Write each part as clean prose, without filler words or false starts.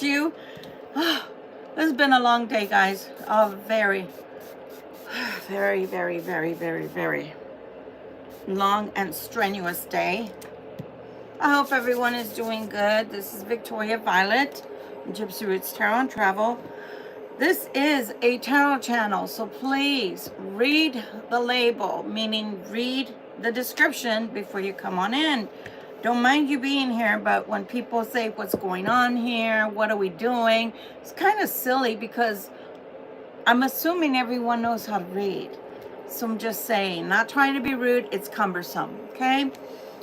you. This has been a long day, guys. A very, very, very, very, very, very long and strenuous day. I hope everyone is doing good. This is Victoria Violet, Gypsy Roots Tarot Travel. This is a tarot channel, so please read the label, meaning read the description before you come on in. Don't mind you being here, but when people say what's going on here, what are we doing, it's kind of silly because I'm assuming everyone knows how to read. So I'm just saying, not trying to be rude, it's cumbersome, okay?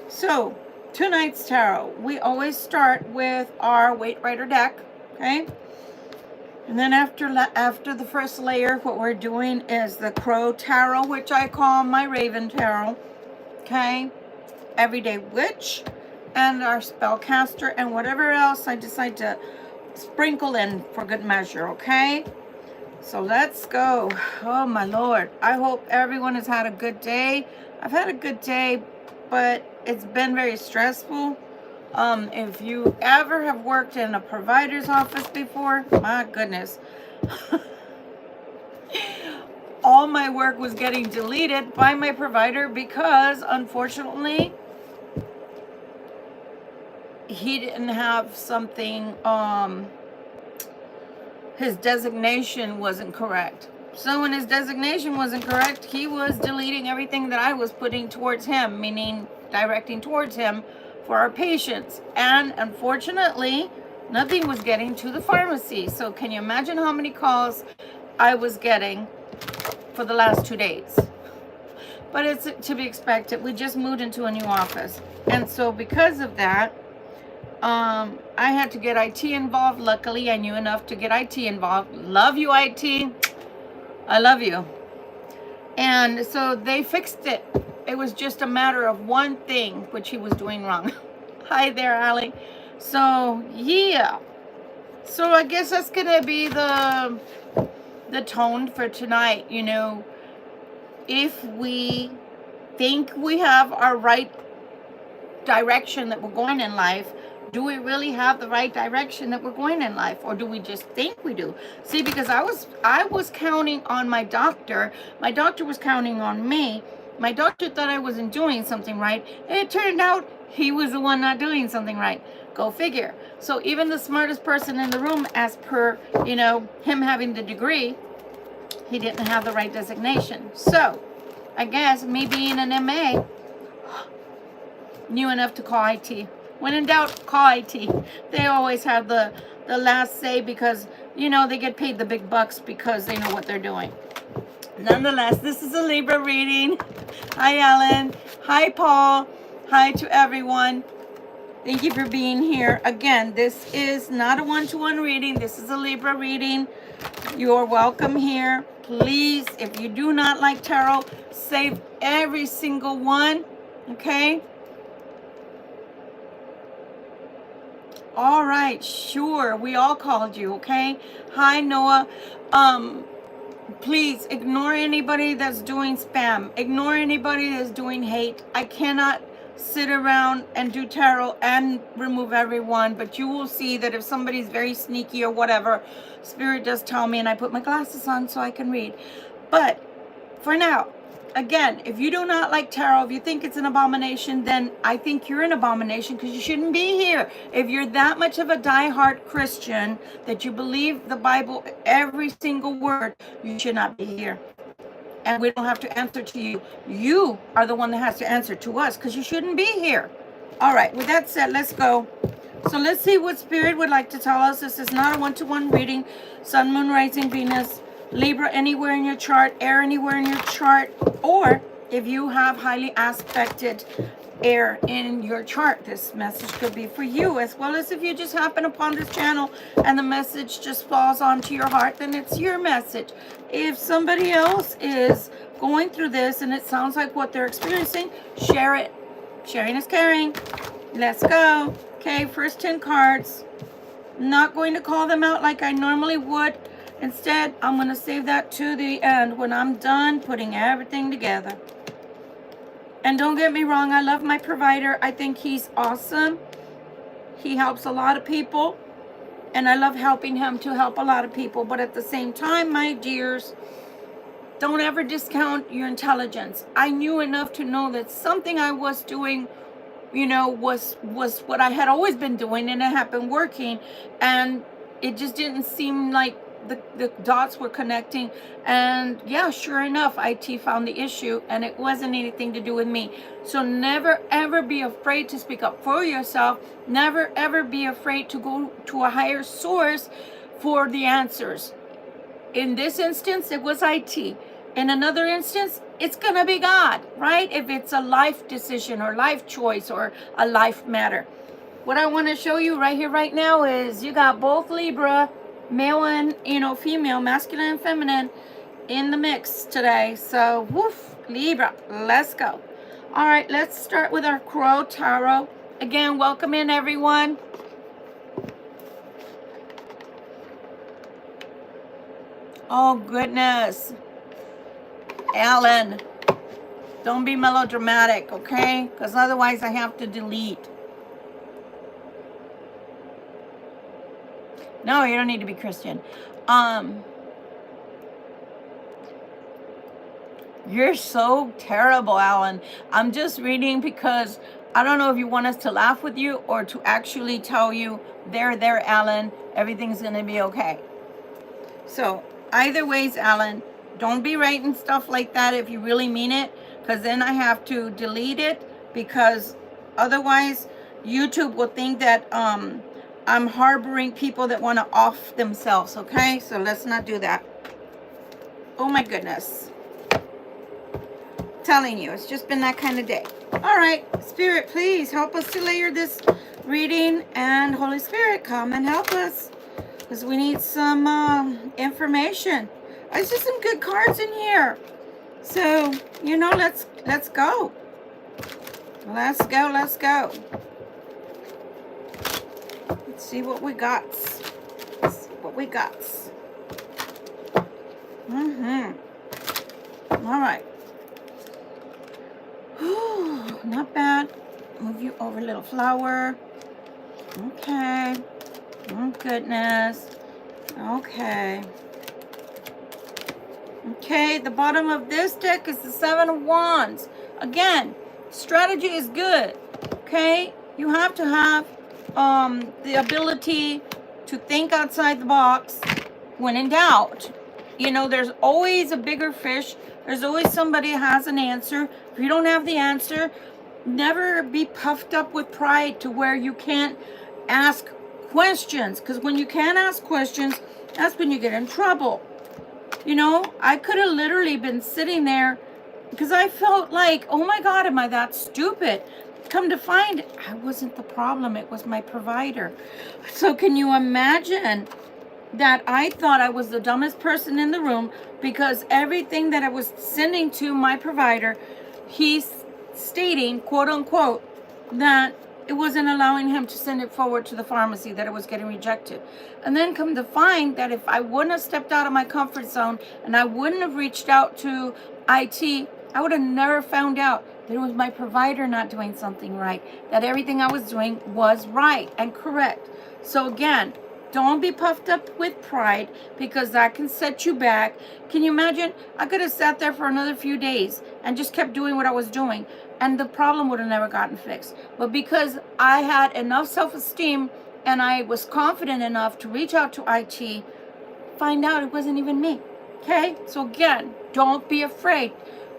So tonight's tarot, we always start with our Weight Rider deck, okay? And then after the first layer, what we're doing is the Crow Tarot, which I call my Raven Tarot, okay? Everyday Witch, and our Spellcaster, and whatever else I decide to sprinkle in for good measure, okay? So let's go. Oh my Lord. I hope everyone has had a good day. I've had a good day, but it's been very stressful. If you ever have worked in a provider's office before, my goodness. All my work was getting deleted by my provider because, unfortunately, he didn't have something, his designation wasn't correct. So when his designation wasn't correct, he was deleting everything that I was putting towards him, meaning directing towards him for our patients. And unfortunately, nothing was getting to the pharmacy. So can you imagine how many calls I was getting for the last 2 days? But it's to be expected. We just moved into a new office. And so because of that, I had to get IT involved. Luckily, I knew enough to get IT involved. Love you, IT. I love you. And so they fixed it. It was just a matter of one thing, which he was doing wrong. Hi there, Allie. So, yeah. So I guess that's going to be the tone for tonight. You know, if we think we have our right direction that we're going in life, do we really have the right direction that we're going in life, or do we just think we do? See, because I was counting on my doctor. My doctor was counting on me. My doctor thought I wasn't doing something right. It turned out he was the one not doing something right. Go figure. So even the smartest person in the room, as per, you know, him having the degree, he didn't have the right designation. So I guess me being an MA, knew enough to call IT. When in doubt, call IT. They always have the last say because, you know, they get paid the big bucks because they know what they're doing. Nonetheless, this is a Libra reading. Hi, Ellen. Hi, Paul. Hi to everyone. Thank you for being here. Again, this is not a one-to-one reading. This is a Libra reading. You're welcome here. Please, if you do not like tarot, save every single one. Okay? All right, sure. We all called you, okay? Hi, Noah. Please ignore anybody that's doing spam. Ignore anybody that's doing hate. I cannot sit around and do tarot and remove everyone, but you will see that if somebody's very sneaky or whatever, Spirit does tell me, and I put my glasses on so I can read. But for now, again, if you do not like tarot, if you think it's an abomination, then I think you're an abomination because you shouldn't be here. If you're that much of a diehard Christian that you believe the Bible, every single word, you should not be here. And we don't have to answer to you. You are the one that has to answer to us because you shouldn't be here. All right, with that said, let's go. So let's see what Spirit would like to tell us. This is not a one-to-one reading. Sun, Moon, Rising, Venus, Libra anywhere in your chart, air anywhere in your chart, or if you have highly aspected air in your chart, this message could be for you, as well as if you just happen upon this channel and the message just falls onto your heart, then it's your message. If somebody else is going through this and it sounds like what they're experiencing, share it. Sharing is caring. Let's go. Okay, first 10 cards. Not going to call them out like I normally would. Instead, I'm going to save that to the end when I'm done putting everything together. And don't get me wrong, I love my provider. I think he's awesome. He helps a lot of people. And I love helping him to help a lot of people. But at the same time, my dears, don't ever discount your intelligence. I knew enough to know that something I was doing, you know, was what I had always been doing, and it had been working, and it just didn't seem like the dots were connecting. And yeah, sure enough, IT found the issue, and it wasn't anything to do with me. So never ever be afraid to speak up for yourself. Never ever be afraid to go to a higher source for the answers. In this instance, it was IT. In another instance, it's gonna be God, right? If it's a life decision or life choice or a life matter. What I want to show you right here, right now, is you got both Libra, male and, you know, female, masculine and feminine, in the mix today. So, woof, Libra, let's go. All right, let's start with our Crow Tarot. Again, welcome in, everyone. Oh, goodness. Alan, don't be melodramatic, okay? Because otherwise I have to delete. No, you don't need to be Christian. You're so terrible, Alan. I'm just reading because I don't know if you want us to laugh with you or to actually tell you, there, Alan, everything's going to be okay. So, either ways, Alan, don't be writing stuff like that if you really mean it, because then I have to delete it, because otherwise YouTube will think that I'm harboring people that want to off themselves, okay? So let's not do that. Oh my goodness. Telling you, it's just been that kind of day. All right, Spirit, please help us to layer this reading, and Holy Spirit, come and help us, because we need some information. I see some good cards in here. So, you know, let's go. Let's go. Let's see what we got. Let's see what we got. All right. Not bad. Move you over, little flower. Okay. Oh, goodness. Okay. Okay, the bottom of this deck is the Seven of Wands. Again, strategy is good. Okay? You have to have the ability to think outside the box when in doubt. You know, there's always a bigger fish. There's always somebody that has an answer. If you don't have the answer, never be puffed up with pride to where you can't ask questions. Because when you can't ask questions, that's when you get in trouble. You know, I could have literally been sitting there because I felt like, oh my God, am I that stupid? Come to find, I wasn't the problem. It was my provider. So can you imagine that I thought I was the dumbest person in the room because everything that I was sending to my provider, he's stating, quote unquote, that it wasn't allowing him to send it forward to the pharmacy, that it was getting rejected. And then come to find that if I wouldn't have stepped out of my comfort zone and I wouldn't have reached out to IT, I would have never found out that it was my provider not doing something right, that everything I was doing was right and correct. So again, don't be puffed up with pride, because that can set you back. Can you imagine? I could have sat there for another few days and just kept doing what I was doing, and the problem would have never gotten fixed. But because I had enough self-esteem and I was confident enough to reach out to IT, find out it wasn't even me. Okay? So again, don't be afraid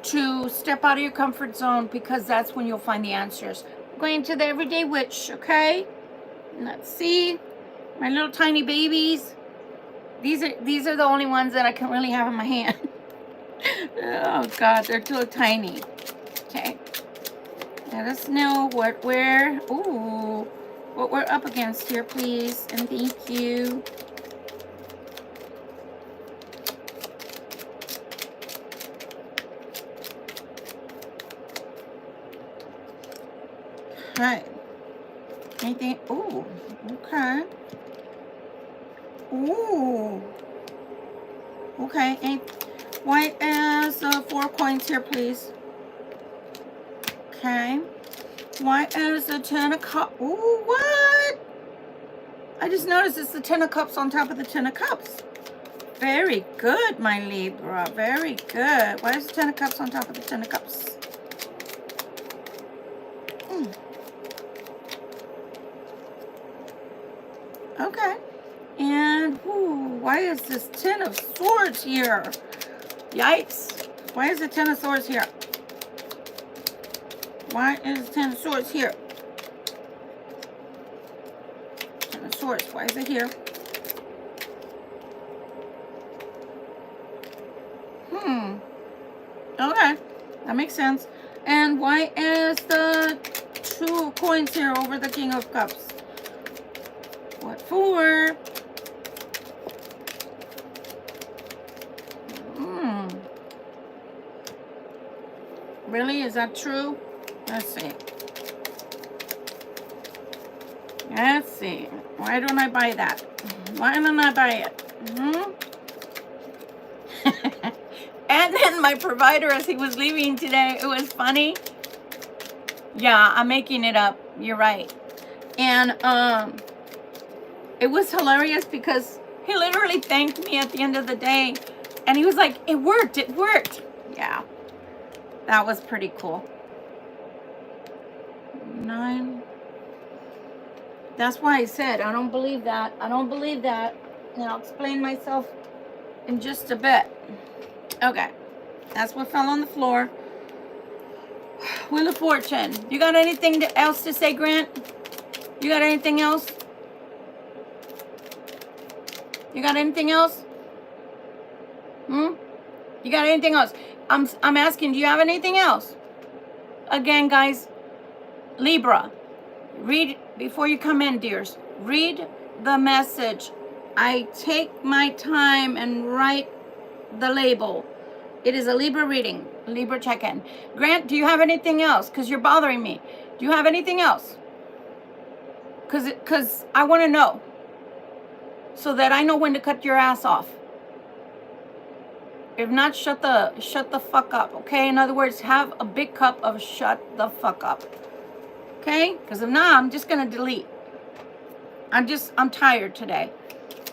to step out of your comfort zone, because that's when you'll find the answers. Going to the Everyday Witch, okay? Let's see. My little tiny babies. These are the only ones that I can really have in my hand. Oh God, they're too tiny. Okay. Let us know what we're up against here, please, and thank you. All right. Anything? Ooh. Okay. Ooh. Okay. And white as 4 coins here, please. Okay. White as a 10 of cups. Ooh, what? I just noticed it's the Ten of Cups on top of the Ten of Cups. Very good, my Libra. Very good. Why is the Ten of Cups on top of the Ten of Cups? Okay. And why is this Ten of Swords here? Yikes. Why is the Ten of Swords here? Why is the Ten of Swords here? Ten of Swords. Why is it here? Okay. That makes sense. And why is the Two of Coins here over the King of Cups? What for? Really? Is that true? Let's see. Let's see. Why don't I buy that? Why don't I buy it? And then my provider, as he was leaving today, it was funny. Yeah, I'm making it up. You're right. And it was hilarious because he literally thanked me at the end of the day. And he was like, it worked. It worked. Yeah. That was pretty cool. 9. That's why I said, I don't believe that. I don't believe that. And I'll explain myself in just a bit. Okay. That's what fell on the floor. Wheel of Fortune. You got anything else to say, Grant? You got anything else? You got anything else? You got anything else? I'm asking, do you have anything else? Again, guys, Libra, read before you come in, dears. Read the message. I take my time and write the label. It is a Libra reading, Libra check-in. Grant, do you have anything else? Because you're bothering me. Do you have anything else? Because I want to know so that I know when to cut your ass off. If not, shut the fuck up, okay? In other words, have a big cup of shut the fuck up, okay? Because if not, I'm just going to delete. I'm tired today.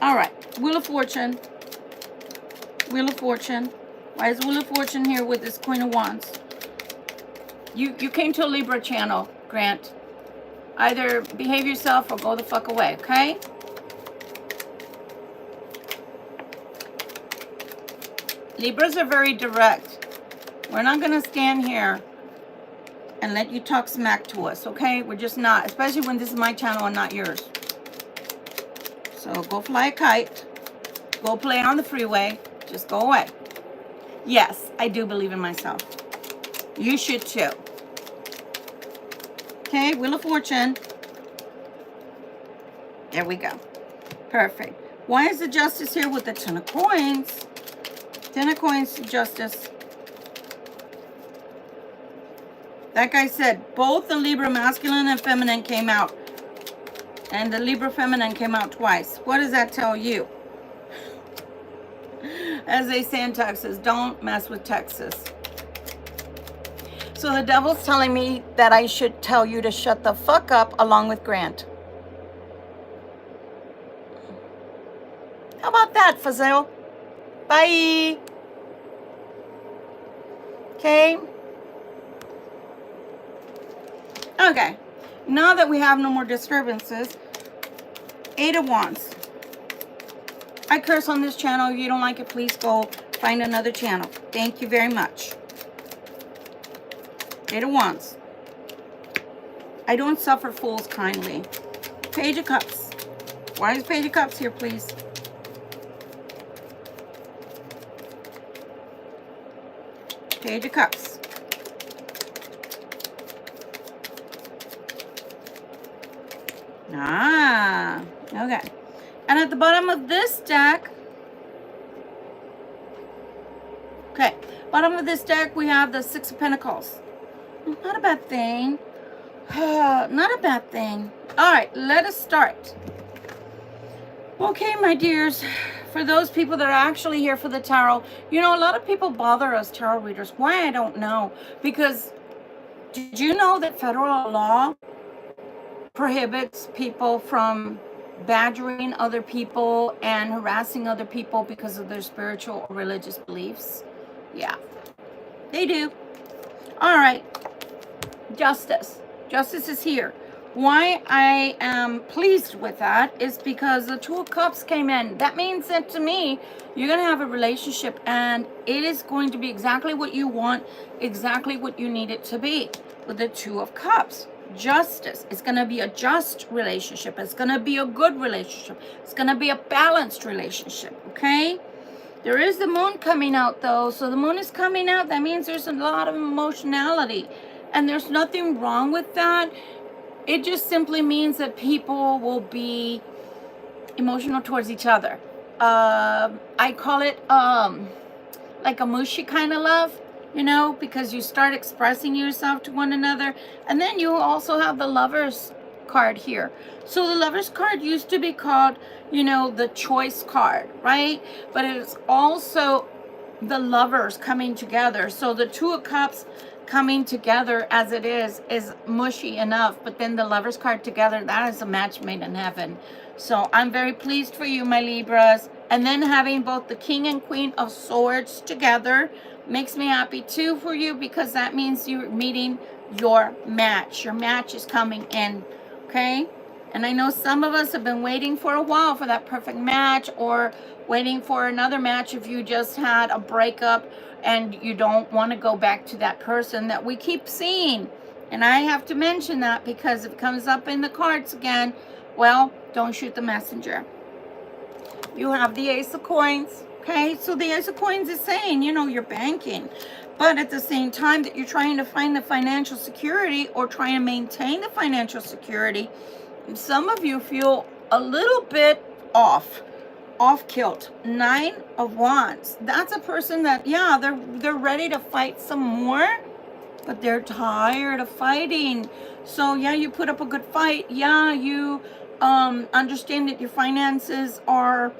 All right, Wheel of Fortune. Wheel of Fortune. Why is Wheel of Fortune here with this Queen of Wands? You came to a Libra channel, Grant. Either behave yourself or go the fuck away, okay? Libras are very direct. We're not going to stand here and let you talk smack to us, okay? We're just not, especially when this is my channel and not yours. So go fly a kite. Go play on the freeway. Just go away. Yes, I do believe in myself. You should too. Okay, Wheel of Fortune. There we go. Perfect. Why is the Justice here with the Ten of Coins? Ten of Coins, Justice. Like I said, both the Libra masculine and feminine came out. And the Libra feminine came out twice. What does that tell you? As they say in Texas, don't mess with Texas. So the devil's telling me that I should tell you to shut the fuck up along with Grant. How about that, Fazil? Bye. Okay. Okay. Now that we have no more disturbances, 8 of Wands. I curse on this channel. If you don't like it, please go find another channel. Thank you very much. 8 of Wands. I don't suffer fools kindly. Page of Cups. Why is Page of Cups here, please? Page of Cups. Okay. And at the bottom of this deck, bottom of this deck, we have the Six of Pentacles. Not a bad thing. Not a bad thing. All right, let us start. Okay, my dears, for those people that are actually here for the tarot, you know, a lot of people bother us tarot readers. Why, I don't know. Because did you know that federal law prohibits people from badgering other people and harassing other people because of their spiritual or religious beliefs. Yeah, they do. All right, justice. Justice is here. Why I am pleased with that is because the Two of Cups came in. That means that to me, you're going to have a relationship and it is going to be exactly what you want, exactly what you need it to be with the Two of Cups. Justice. It's going to be a just relationship. It's going to be a good relationship. It's going to be a balanced relationship, okay? There is the moon coming out though. So the moon is coming out. That means there's a lot of emotionality. And there's nothing wrong with that. It just simply means that people will be emotional towards each other. I call it like a mushy kind of love, you know, because you start expressing yourself to one another. And then you also have the Lovers card here. So the Lovers card used to be called, you know, the choice card, right? But it's also the lovers coming together. So the Two of Cups coming together as it is mushy enough, but then the Lovers card together, that is a match made in heaven. So I'm very pleased for you, my Libras. And then having both the King and Queen of Swords together makes me happy too for you, because that means you're meeting your match. Your match is coming in, okay? And I know some of us have been waiting for a while for that perfect match, or waiting for another match if you just had a breakup and you don't want to go back to that person that we keep seeing. And I have to mention that because if it comes up in the cards again, well, don't shoot the messenger. You have the Ace of Coins, okay? So the Ace of Coins is saying, you know, you're banking, but at the same time that you're trying to find the financial security or trying to maintain the financial security, some of you feel a little bit off kilt. 9 of Wands. That's a person that, yeah, they're ready to fight some more, but they're tired of fighting. So yeah, you put up a good fight. Yeah, you understand that your finances are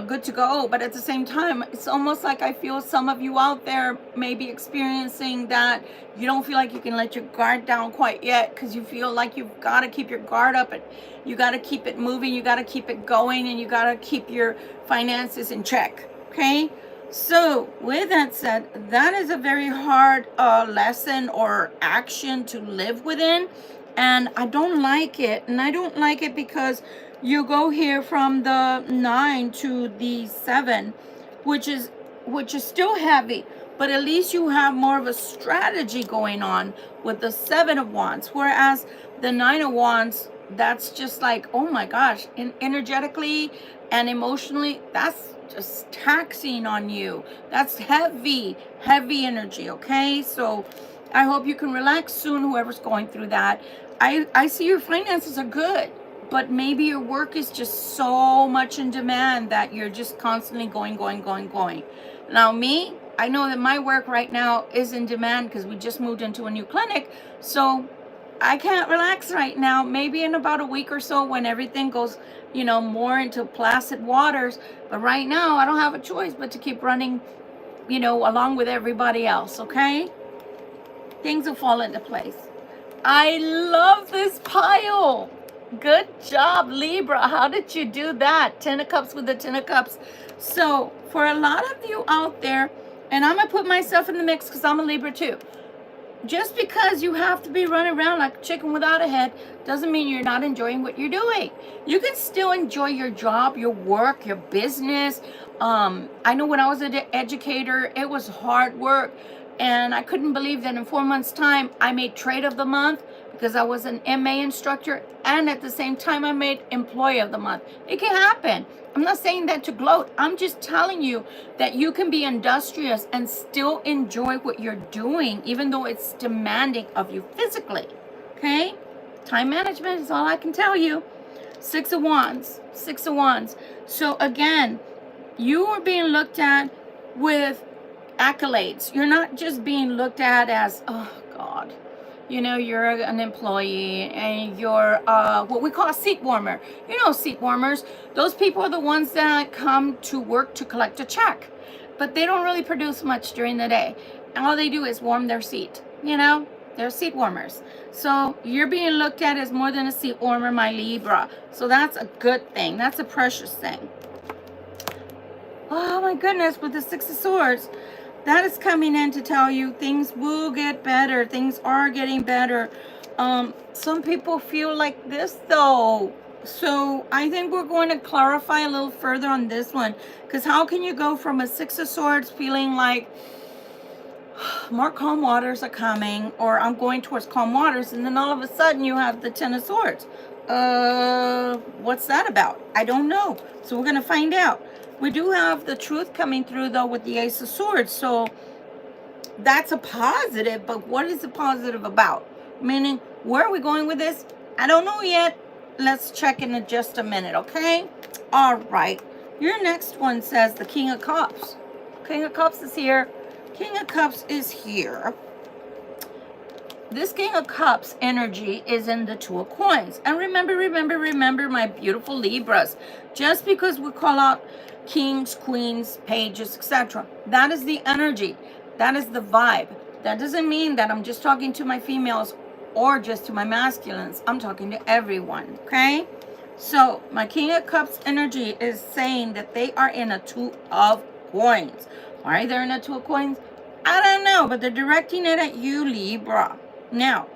good to go, but at the same time, it's almost like I feel some of you out there may be experiencing that you don't feel like you can let your guard down quite yet, because you feel like you've got to keep your guard up and you got to keep it moving, you got to keep it going, and you got to keep your finances in check, okay? So with that said, that is a very hard lesson or action to live within, and I don't like it. And I don't like it because you go here from the 9 to the 7, which is still heavy, but at least you have more of a strategy going on with the 7 of Wands, whereas the 9 of Wands, that's just like, oh my gosh, energetically and emotionally, that's just taxing on you. That's heavy energy, okay? So I hope you can relax soon, whoever's going through that. I see your finances are good, but maybe your work is just so much in demand that you're just constantly going. Now me, I know that my work right now is in demand because we just moved into a new clinic, so I can't relax right now. Maybe in about a week or so when everything goes, you know, more into placid waters. But right now I don't have a choice but to keep running, you know, along with everybody else, okay? Things will fall into place. I love this pile. Good job, Libra. How did you do that? 10 of Cups with the 10 of Cups. So for a lot of you out there, and I'm going to put myself in the mix because I'm a Libra too. Just because you have to be running around like a chicken without a head doesn't mean you're not enjoying what you're doing. You can still enjoy your job, your work, your business. I know when I was an educator, it was hard work. And I couldn't believe that in 4 months' time, I made Trade of the Month because I was an MA instructor. And at the same time, I made Employee of the Month. It can happen. I'm not saying that to gloat. I'm just telling you that you can be industrious and still enjoy what you're doing, even though it's demanding of you physically. Okay? Time management is all I can tell you. 6 of Wands. 6 of Wands. So again, you are being looked at with accolades. You're not just being looked at as, oh God, you know, you're an employee and you're what we call a seat warmer. You know, seat warmers, those people are the ones that come to work to collect a check, but they don't really produce much during the day. And all they do is warm their seat, you know. They're seat warmers. So you're being looked at as more than a seat warmer, my Libra. So that's a good thing. That's a precious thing. Oh my goodness, with the Six of Swords, that is coming in to tell you things will get better. Things are getting better. Some people feel like this though. So I think we're going to clarify a little further on this one. Because how can you go from a Six of Swords feeling like more calm waters are coming, or I'm going towards calm waters, and then all of a sudden you have the Ten of Swords. What's that about? I don't know. So we're going to find out. We do have the truth coming through though with the Ace of Swords. So that's a positive, but what is the positive about? Meaning, where are we going with this? I don't know yet. Let's check in just a minute, okay? All right. Your next one says the King of Cups. King of Cups is here. King of Cups is here. This King of Cups energy is in the Two of Coins. And remember, my beautiful Libras. Just because we call out kings, queens, pages, etc., that is the energy. That is the vibe. That doesn't mean that I'm just talking to my females or just to my masculines. I'm talking to everyone, okay? So my King of Cups energy is saying that they are in a Two of Coins. Why they're in a Two of Coins? I don't know, but they're directing it at you, Libra. Now,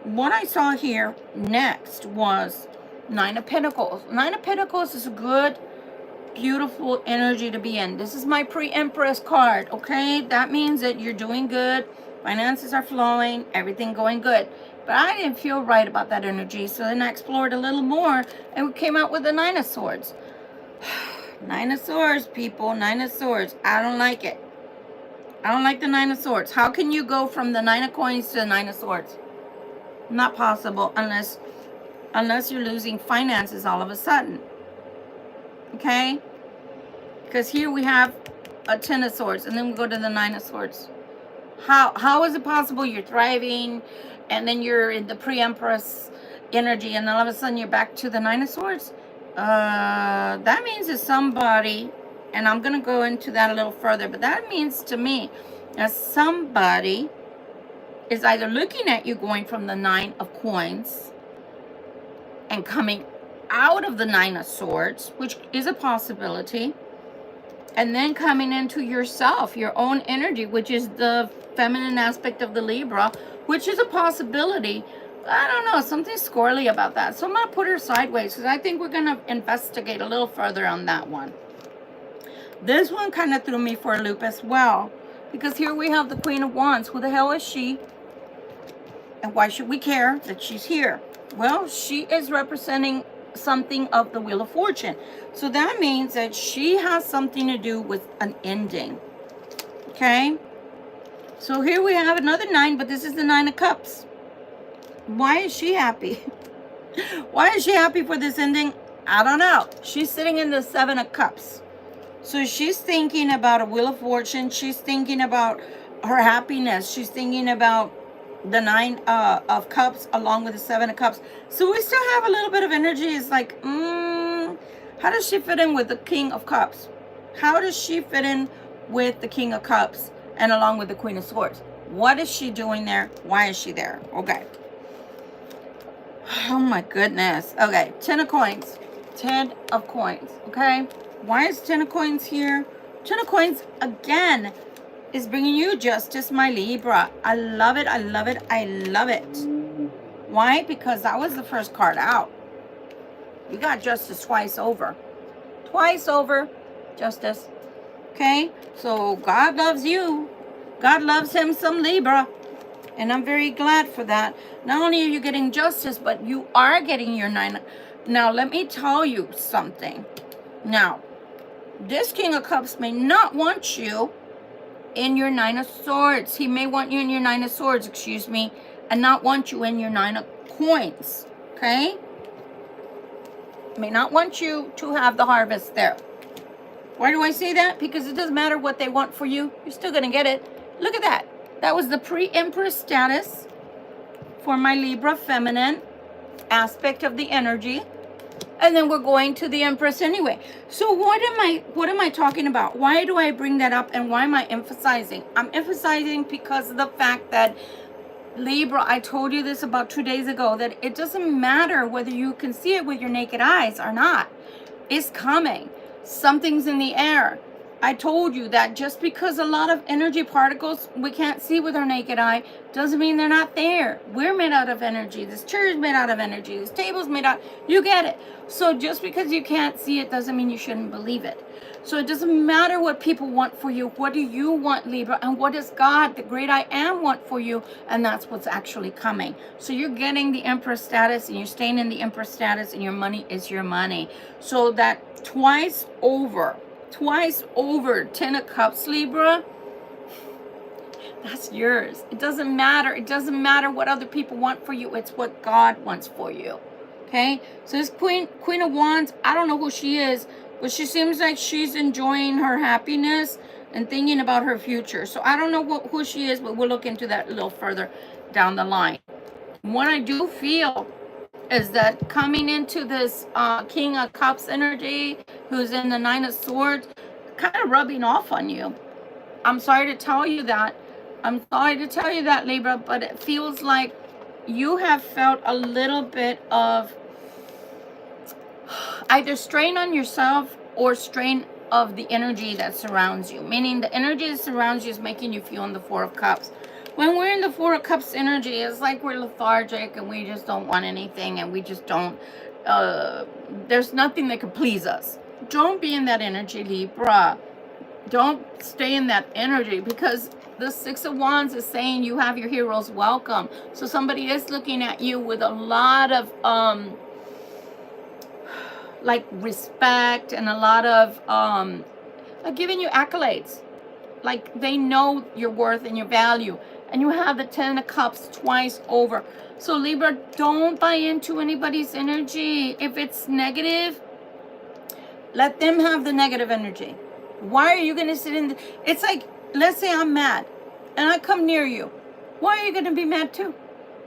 what I saw here next was Nine of Pentacles. Nine of Pentacles is a good, beautiful energy to be in. This is my pre-Empress card, okay? That means that you're doing good. Finances are flowing. Everything going good. But I didn't feel right about that energy. So then I explored a little more. And we came out with the Nine of Swords. Nine of Swords, people. Nine of Swords. I don't like it. I don't like the Nine of Swords. How can you go from the Nine of Coins to the Nine of Swords? Not possible unless you're losing finances all of a sudden. Okay? Because here we have a Ten of Swords, and then we go to the Nine of Swords. How is it possible you're thriving, and then you're in the pre-Empress energy, and all of a sudden you're back to the Nine of Swords? That means that somebody, and I'm going to go into that a little further, but that means to me that somebody is either looking at you going from the Nine of Coins and coming out of the Nine of Swords, which is a possibility, and then coming into yourself, your own energy, which is the feminine aspect of the Libra, which is a possibility. I don't know, something squirrely about that. So I'm going to put her sideways because I think we're going to investigate a little further on that one. This one kind of threw me for a loop as well, because here we have the Queen of Wands. Who the hell is she? And why should we care that she's here? Well, she is representing something of the Wheel of Fortune. So that means that she has something to do with an ending. Okay? So here we have another 9, but this is the 9 of Cups. Why is she happy? Why is she happy for this ending? I don't know. She's sitting in the 7 of Cups. So she's thinking about a Wheel of Fortune. She's thinking about her happiness. She's thinking about the 9 of Cups along with the 7 of Cups. So we still have a little bit of energy. It's like, how does she fit in with the King of Cups? How does she fit in with the King of Cups and along with the Queen of Swords? What is she doing there? Why is she there? Okay. Oh my goodness. Okay, 10 of Coins. 10 of Coins. Okay. Why is 10 of Coins here? 10 of Coins, again, is bringing you justice, my Libra. I love it. I love it. I love it. Why? Because that was the first card out. You got justice twice over. Twice over. Justice. Okay? So God loves you. God loves him some Libra. And I'm very glad for that. Not only are you getting justice, but you are getting your 9. Now, let me tell you something. Now, this King of Cups may not want you in your 9 of Swords. He may want you in your 9 of Swords, excuse me, and not want you in your 9 of Coins. Okay? May not want you to have the harvest there. Why do I say that? Because it doesn't matter what they want for you. You're still going to get it. Look at that. That was the pre-Empress status for my Libra feminine aspect of the energy. And then we're going to the Empress anyway. So what am I talking about? Why do I bring that up, and why am I emphasizing? I'm emphasizing because of the fact that Libra, I told you this about 2 days ago, that it doesn't matter whether you can see it with your naked eyes or not. It's coming. Something's in the air. I told you that just because a lot of energy particles we can't see with our naked eye doesn't mean they're not there. We're made out of energy. This chair is made out of energy. This table's made out. You get it. So just because you can't see it doesn't mean you shouldn't believe it. So it doesn't matter what people want for you. What do you want, Libra? And what does God, the great I am, want for you? And that's what's actually coming. So you're getting the Empress status and you're staying in the Empress status and your money is your money. So that twice over, 10 of Cups, Libra, that's yours. It doesn't matter. It doesn't matter what other people want for you. It's what God wants for you. Okay? So this Queen of Wands, I don't know who she is, but she seems like she's enjoying her happiness and thinking about her future. So I don't know who she is, but we'll look into that a little further down the line. What I do feel is that coming into this King of Cups energy, who's in the Nine of Swords, kind of rubbing off on you. I'm sorry to tell you that. Libra, but it feels like you have felt a little bit of either strain on yourself or strain of the energy that surrounds you. Meaning the energy that surrounds you is making you feel in the Four of Cups. When we're in the Four of Cups energy, it's like we're lethargic and we just don't want anything and we just don't, there's nothing that can please us. Don't be in that energy, Libra. Don't stay in that energy, because the Six of Wands is saying you have your heroes welcome. So somebody is looking at you with a lot of, like respect and a lot of, like giving you accolades. Like they know your worth and your value. And you have the Ten of Cups twice over. So Libra, don't buy into anybody's energy. If it's negative, let them have the negative energy. Why are you going to sit in the... It's like, let's say I'm mad and I come near you. Why are you going to be mad too?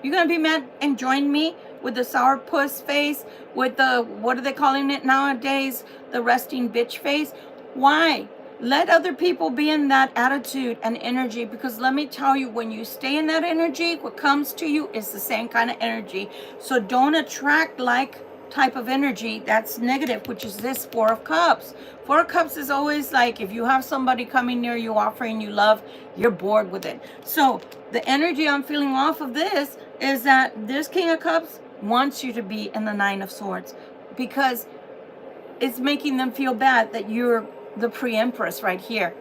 You're going to be mad and join me with the sourpuss face, with the, what are they calling it nowadays? The resting bitch face. Why? Let other people be in that attitude and energy, because let me tell you, when you stay in that energy, what comes to you is the same kind of energy. So don't attract like type of energy that's negative, which is this Four of Cups. Four of Cups is always like, if you have somebody coming near you offering you love, you're bored with it. So the energy I'm feeling off of this is that this King of Cups wants you to be in the Nine of Swords, because it's making them feel bad that you're the pre-empress right here.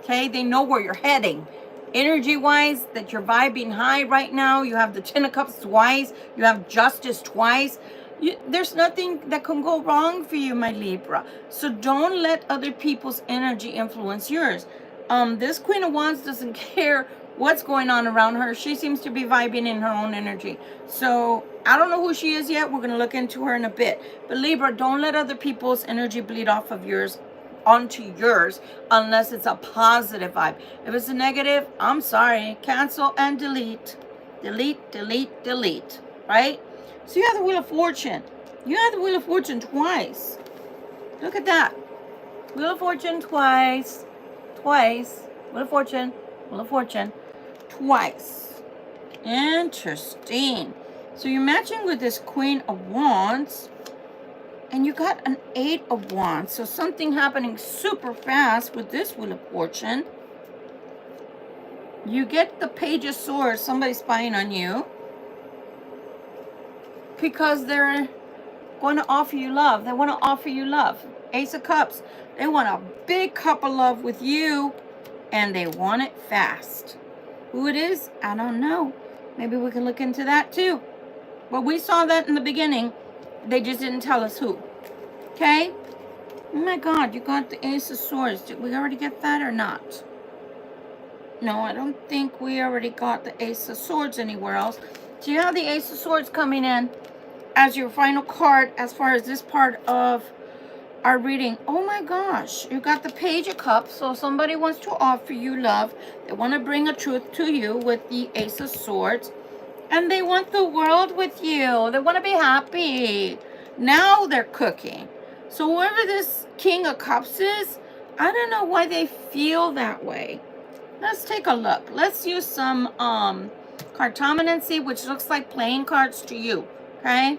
Okay, they know where you're heading energy wise, that you're vibing high right now. You have the Ten of Cups twice, you have Justice twice. There's nothing that can go wrong for you, my Libra. So don't let other people's energy influence yours. This Queen of Wands doesn't care what's going on around her. She seems to be vibing in her own energy. So I don't know who she is yet. We're going to look into her in a bit. But Libra, don't let other people's energy bleed off of yours onto yours unless it's a positive vibe. If it's a negative, I'm sorry. Cancel and delete. Delete, delete, delete. Right? So you have the Wheel of Fortune. You have the Wheel of Fortune twice. Look at that. Wheel of Fortune twice. Twice. Wheel of Fortune. Wheel of Fortune. Twice. Interesting. So you're matching with this Queen of Wands. And you got an Eight of Wands. So something happening super fast with this Wheel of Fortune. You get the Page of Swords. Somebody's spying on you, because they're going to offer you love. They want to offer you love. Ace of Cups. They want a big cup of love with you, and they want it fast. Who it is, I don't know. Maybe we can look into that too. But we saw that in the beginning. They just didn't tell us who. Okay? Oh my God, you got the Ace of Swords. Did we already get that or not? No, I don't think we already got the Ace of Swords anywhere else. So you have the Ace of Swords coming in as your final card as far as this part of our reading. Oh my gosh, you got the Page of Cups. So somebody wants to offer you love. They want to bring a truth to you with the Ace of Swords. And they want the world with you. They want to be happy. Now they're cooking. So whoever this King of Cups is, I don't know why they feel that way. Let's take a look. Let's use some Cartomancy, which looks like playing cards to you, okay?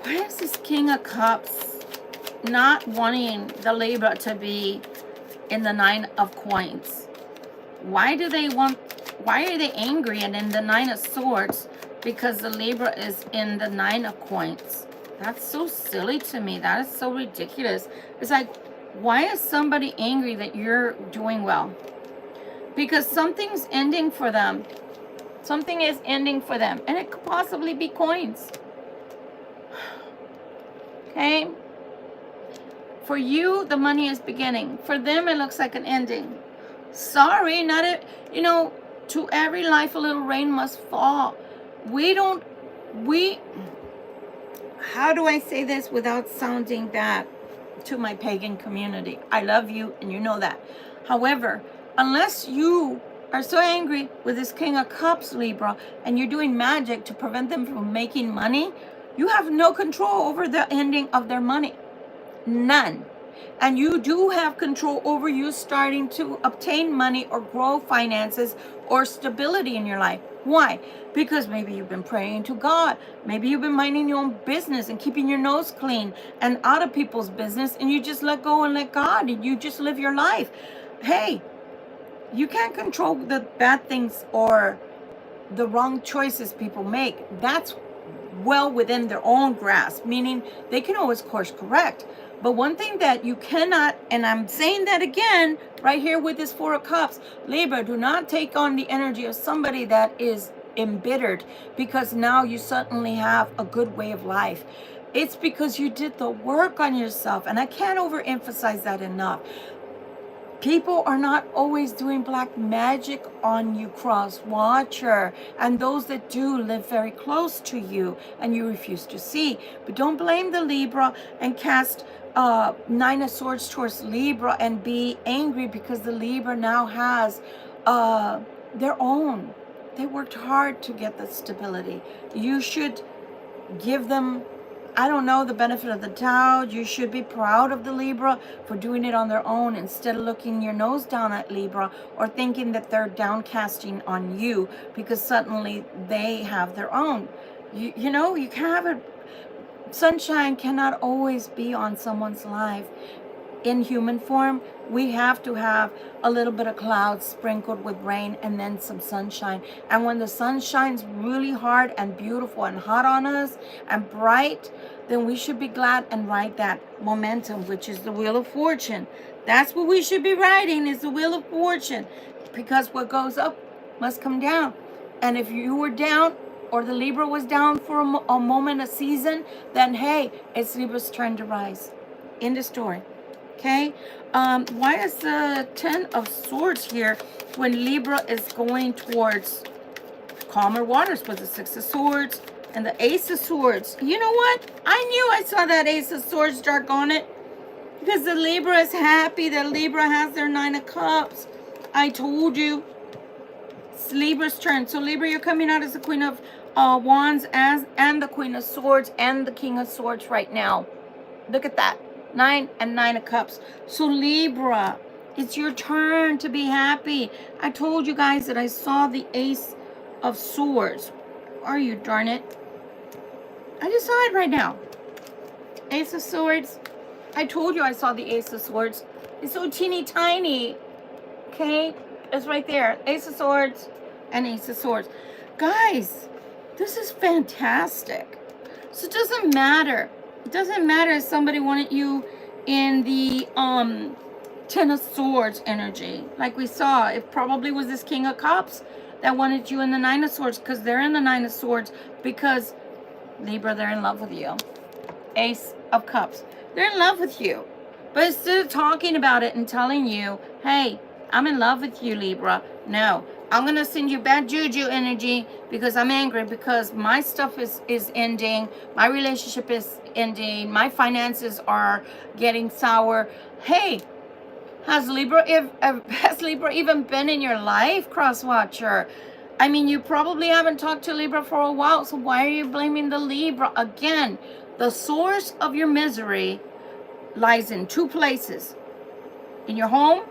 Why is this King of Cups not wanting the Libra to be in the Nine of Coins? Why are they angry and in the Nine of Swords? Because the Libra is in the Nine of Coins. That's so silly to me. That is so ridiculous. It's like, why is somebody angry that you're doing well? Because something's ending for them. Something is ending for them. And it could possibly be coins. Okay? For you, the money is beginning. For them, it looks like an ending. Sorry, not it. You know, to every life a little rain must fall. How do I say this without sounding bad to my pagan community? I love you and you know that. However, unless you are so angry with this King of Cups, Libra, and you're doing magic to prevent them from making money, you have no control over the ending of their money. None. And you do have control over you starting to obtain money or grow finances or stability in your life. Why? Because maybe you've been praying to God. Maybe you've been minding your own business and keeping your nose clean and out of people's business, and you just let go and let God and you just live your life. Hey, you can't control the bad things or the wrong choices people make. That's well within their own grasp, meaning they can always course correct. But one thing that you cannot, and I'm saying that again, right here with this Four of Cups, Libra, do not take on the energy of somebody that is embittered because now you suddenly have a good way of life. It's because you did the work on yourself, and I can't overemphasize that enough. People are not always doing black magic on you, cross watcher. And those that do live very close to you and you refuse to see. But don't blame the Libra and cast Nine of Swords towards Libra and be angry because the Libra now has their own. They worked hard to get the stability. You should give them, I don't know, the benefit of the doubt. You should be proud of the Libra for doing it on their own instead of looking your nose down at Libra or thinking that they're downcasting on you because suddenly they have their own. You know, you can't have it. Sunshine cannot always be on someone's life. In human form, we have to have a little bit of clouds sprinkled with rain and then some sunshine. And when the sun shines really hard and beautiful and hot on us and bright, then we should be glad and ride that momentum, which is the Wheel of Fortune. That's what we should be riding, is the Wheel of Fortune. Because what goes up must come down. And if you were down, or the Libra was down for a moment, a season, then hey, it's Libra's turn to rise. End of story. Okay, why is the Ten of Swords here when Libra is going towards calmer waters with the Six of Swords and the Ace of Swords? You know what? I knew I saw that Ace of Swords dark on it because the Libra is happy that Libra has their Nine of Cups. I told you. It's Libra's turn. So Libra, you're coming out as the Queen of Wands and the Queen of Swords and the King of Swords right now. Look at that. 9 and 9 of Cups. So Libra, it's your turn to be happy. I told you guys that I saw the Ace of Swords. Where are you, darn it? I just saw it right now. Ace of Swords. I told you I saw the Ace of Swords. It's so teeny tiny. Okay? It's right there. Ace of Swords and Ace of Swords. Guys, this is fantastic. So it doesn't matter. It doesn't matter if somebody wanted you in the Ten of Swords energy. Like we saw, it probably was this King of Cups that wanted you in the Nine of Swords because they're in the Nine of Swords because, Libra, they're in love with you. Ace of Cups. They're in love with you. But instead of talking about it and telling you, hey, I'm in love with you, Libra. No, I'm going to send you bad juju energy because I'm angry because my stuff is ending. My relationship is ending. My finances are getting sour. Hey, has Libra even been in your life, Crosswatcher? I mean, you probably haven't talked to Libra for a while, so why are you blaming the Libra? Again, the source of your misery lies in two places. In your home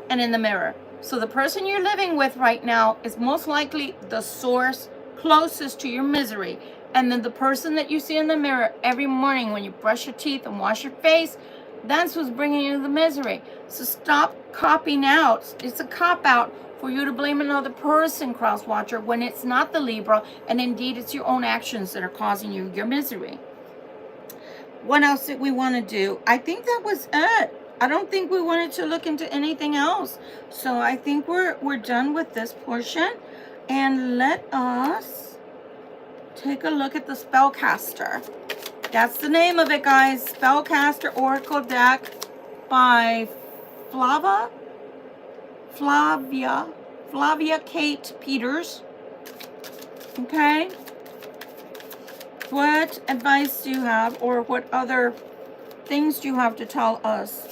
and in the mirror. So the person you're living with right now is most likely the source closest to your misery. And then the person that you see in the mirror every morning when you brush your teeth and wash your face, that's what's bringing you the misery. So stop copying out. It's a cop-out for you to blame another person, cross-watcher, when it's not the Libra, and indeed it's your own actions that are causing you your misery. What else did we want to do? I think that was it. I don't think we wanted to look into anything else. So I think we're done with this portion. And let us take a look at the Spellcaster. That's the name of it, guys. Spellcaster Oracle deck by Flavia Kate Peters. Okay. What advice do you have, or what other things do you have to tell us?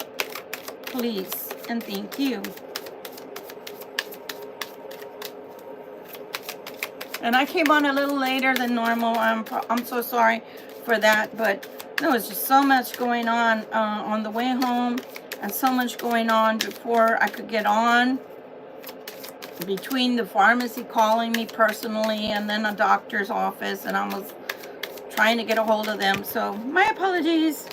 Please and thank you. And I came on a little later than normal. I'm so sorry for that, but there was just so much going on the way home, and so much going on before I could get on, between the pharmacy calling me personally and then a doctor's office, and I was trying to get a hold of them. So my apologies.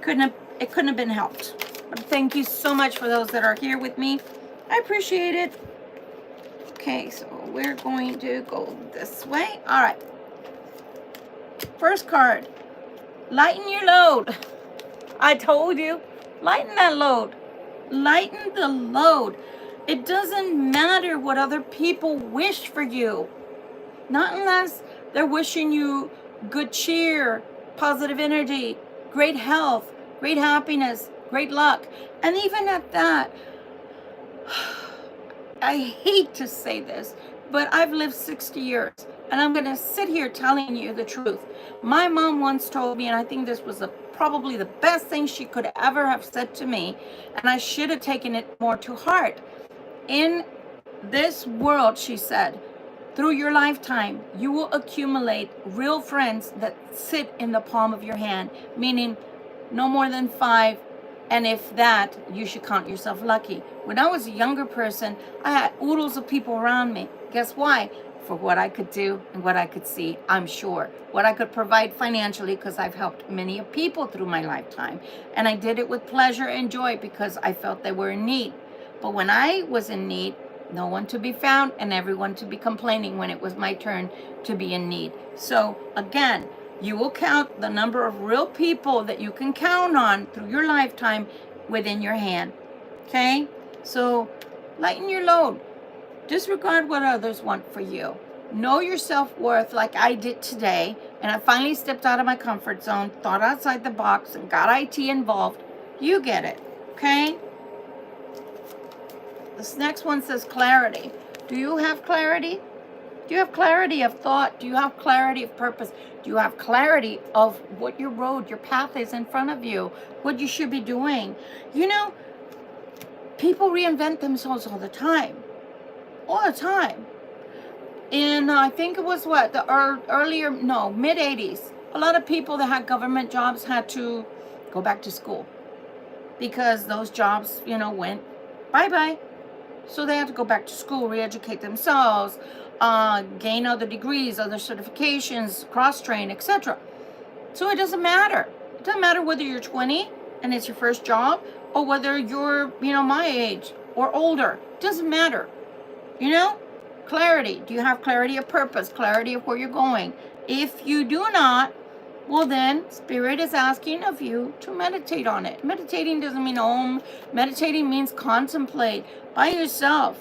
It couldn't have been helped. But thank you so much for those that are here with me. I appreciate it. Okay, so we're going to go this way. All right. First card. Lighten your load. I told you. Lighten that load. Lighten the load. It doesn't matter what other people wish for you. Not unless they're wishing you good cheer, positive energy, great health, great happiness, great luck. And even at that, I hate to say this, but I've lived 60 years, and I'm going to sit here telling you the truth. My mom once told me, and I think this was probably the best thing she could ever have said to me, and I should have taken it more to heart. In this world, she said, through your lifetime, you will accumulate real friends that sit in the palm of your hand, meaning no more than 5. And if that, you should count yourself lucky. When I was a younger person, I had oodles of people around me. Guess why? For what I could do and what I could see, I'm sure. What I could provide financially, because I've helped many people through my lifetime. And I did it with pleasure and joy because I felt they were in need. But when I was in need, no one to be found and everyone to be complaining when it was my turn to be in need. So again, you will count the number of real people that you can count on through your lifetime within your hand. Okay? So lighten your load. Disregard what others want for you. Know your self-worth like I did today. And I finally stepped out of my comfort zone, thought outside the box, and got IT involved. You get it. Okay? This next one says clarity. Do you have clarity? Do you have clarity of thought? Do you have clarity of purpose? Do you have clarity of what your road, your path is in front of you? What you should be doing? You know, people reinvent themselves all the time. All the time. In, I think it was what, the mid-80s. A lot of people that had government jobs had to go back to school. Because those jobs, went bye-bye. So they had to go back to school, re-educate themselves, gain other degrees, other certifications, cross-train, etc. So it doesn't matter. It doesn't matter whether you're 20 and it's your first job, or whether you're, my age or older. It doesn't matter. Clarity. Do you have clarity of purpose? Clarity of where you're going? If you do not, well then, Spirit is asking of you to meditate on it. Meditating doesn't mean om. Meditating means contemplate by yourself,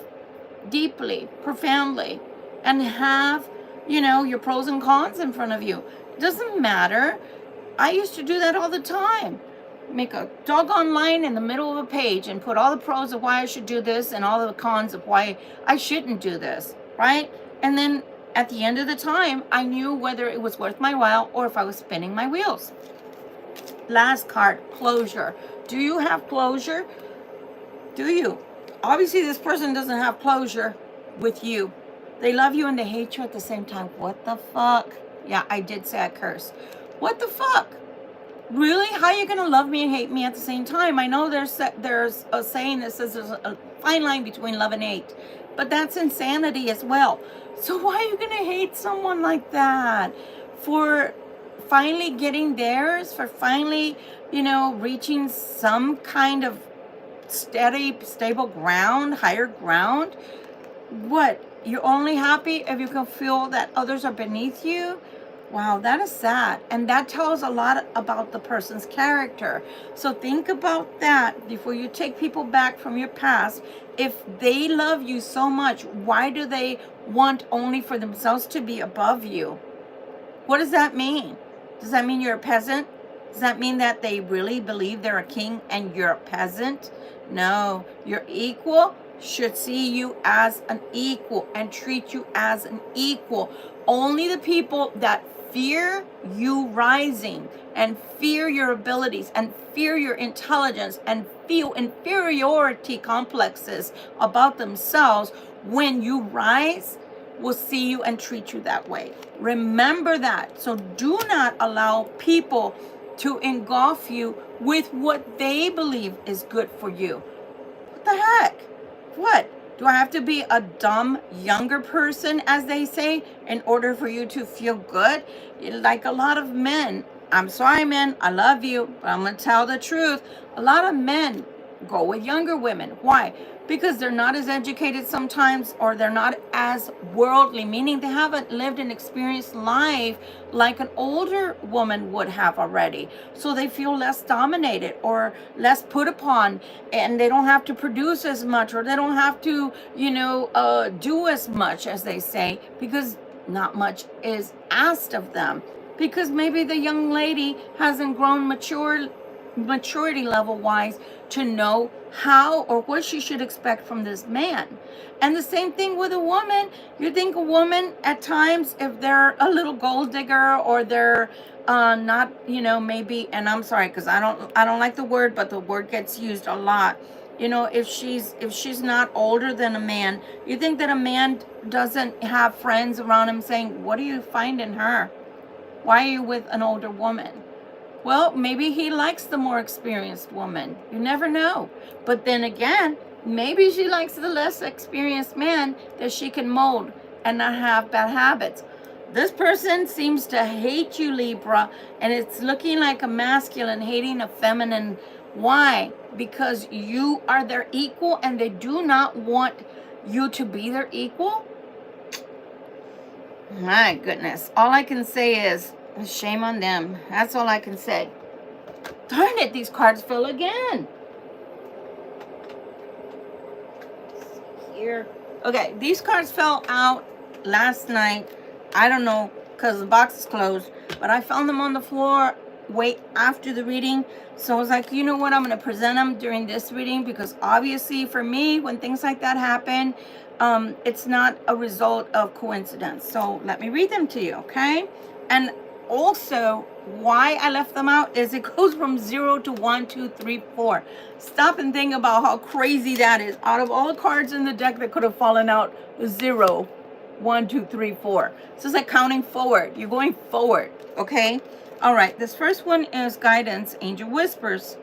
deeply, profoundly, and have, your pros and cons in front of you. It doesn't matter. I used to do that all the time. Make a doggone line in the middle of a page and put all the pros of why I should do this and all the cons of why I shouldn't do this, right? And then at the end of the time, I knew whether it was worth my while or if I was spinning my wheels. Last card, closure. Do you have closure? Do you? Obviously, this person doesn't have closure with you. They love you and they hate you at the same time. What the fuck? Yeah, I did say I curse. What the fuck? Really? How are you going to love me and hate me at the same time? I know there's a saying that says there's a fine line between love and hate, but that's insanity as well. So why are you going to hate someone like that? For finally getting theirs, for finally, reaching some kind of steady, stable ground, higher ground? What? You're only happy if you can feel that others are beneath you? Wow, that is sad. And that tells a lot about the person's character. So think about that before you take people back from your past. If they love you so much, why do they want only for themselves to be above you? What does that mean? Does that mean you're a peasant? Does that mean that they really believe they're a king and you're a peasant? No, your equal should see you as an equal and treat you as an equal. Only the people that fear you rising and fear your abilities and fear your intelligence and feel inferiority complexes about themselves when you rise will see you and treat you that way. Remember that. So do not allow people to engulf you with what they believe is good for you. What the heck? What? Do I have to be a dumb younger person, as they say, in order for you to feel good? Like a lot of men, I'm sorry, men, I love you, but I'm going to tell the truth. A lot of men go with younger women. Why? Because they're not as educated sometimes, or they're not as worldly, meaning they haven't lived an experienced life like an older woman would have already. So they feel less dominated or less put upon, and they don't have to produce as much, or they don't have to, do as much, as they say, because not much is asked of them. Because maybe the young lady hasn't grown maturity level wise to know how or what she should expect from this man. And the same thing with a woman. You think a woman at times, if they're a little gold digger, or they're not, maybe, and I'm sorry because I don't like the word, but the word gets used a lot. If she's not older than a man, you think that a man doesn't have friends around him saying, what do you find in her? Why are you with an older woman? Well, maybe he likes the more experienced woman. You never know. But then again, maybe she likes the less experienced man that she can mold and not have bad habits. This person seems to hate you, Libra, and it's looking like a masculine hating a feminine. Why? Because you are their equal and they do not want you to be their equal? My goodness. All I can say is, shame on them. That's all I can say. Darn it, these cards fell again. Here. Okay, these cards fell out last night. I don't know, because the box is closed. But I found them on the floor way after the reading. So I was like, you know what? I'm going to present them during this reading. Because obviously for me, when things like that happen, it's not a result of coincidence. So let me read them to you, okay? And also, why I left them out is it goes from 0 to 1, 2, 3, 4. Stop and think about how crazy that is. Out of all the cards in the deck that could have fallen out, 0, 1, 2, 3, 4. So it's like counting forward. You're going forward, okay? All right, this first one is guidance, angel whispers.